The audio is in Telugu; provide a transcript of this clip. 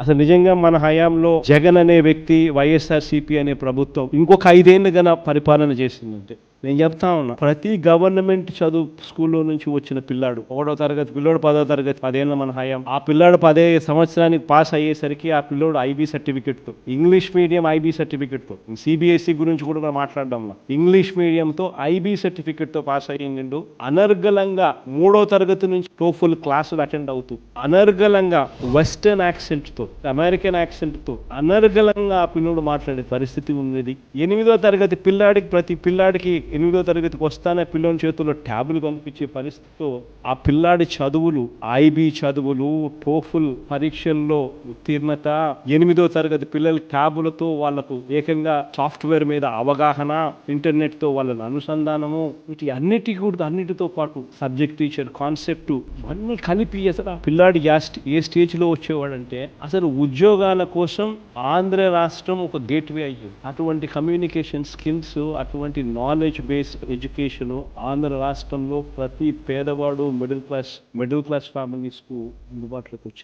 అసలు నిజంగా మన హయాంలో జగన్ అనే వ్యక్తి, వైఎస్ఆర్సీపీ అనే ప్రభుత్వం ఇంకొక 5 ఏళ్ళు గన పరిపాలన చేసిందంటే, నేను చెప్తా ఉన్నా, ప్రతి గవర్నమెంట్ చదువు స్కూల్లో నుంచి వచ్చిన పిల్లాడు, 1వ తరగతి పిల్లోడు, 10వ తరగతి, 10 ఏళ్ళ మన హయాం, ఆ పిల్లాడు 10 సంవత్సరానికి పాస్ అయ్యేసరికి ఆ పిల్లోడు ఐబీ సర్టిఫికెట్తో, ఇంగ్లీష్ మీడియం ఐబీ సర్టిఫికెట్తో, సిబిఎస్ఈ గురించి కూడా మనం మాట్లాడడంలా, ఇంగ్లీష్ మీడియంతో ఐబీ సర్టిఫికెట్తో పాస్ అయ్యిండు. అనర్గళంగా 3వ తరగతి నుంచి టోఫుల్ క్లాసులు అటెండ్ అవుతూ, అనర్గళంగా వెస్టర్న్ యాక్సెంట్తో, అమెరికన్ యాక్సెంట్తో అనర్గళంగా ఆ పిల్లోడు మాట్లాడే పరిస్థితి ఉన్నది. 8వ తరగతి పిల్లాడికి, ప్రతి పిల్లాడికి 8వ తరగతికి వస్తానే పిల్లోని చేతుల్లో ట్యాబులు పంపించే పరిస్థితితో ఆ పిల్లాడి చదువులు, ఐబీ చదువులు, టోఫుల్ పరీక్షల్లో ఉత్తీర్ణత, 8వ తరగతి పిల్లల ట్యాబులతో వాళ్ళకు ఏకంగా సాఫ్ట్వేర్ మీద అవగాహన, ఇంటర్నెట్తో వాళ్ళని అనుసంధానము, వీటి అన్నిటితో పాటు సబ్జెక్ట్ టీచర్ కాన్సెప్ట్ అన్నీ కలిపి అసలు ఆ పిల్లాడి ఏ స్టేజ్లో వచ్చేవాడంటే అసలు ఉద్యోగాల కోసం ఆంధ్ర రాష్ట్రం ఒక గేట్వే అయ్యింది. అటువంటి కమ్యూనికేషన్ స్కిల్స్, అటువంటి నాలెడ్జ్ బేస్డ్ ఎడ్యుకేషన్ ఆంధ్ర రాష్ట్రంలో ప్రతి పేదవాడు, మిడిల్ క్లాస్ ఫ్యామిలీస్కు అందుబాటులోకి వచ్చింది.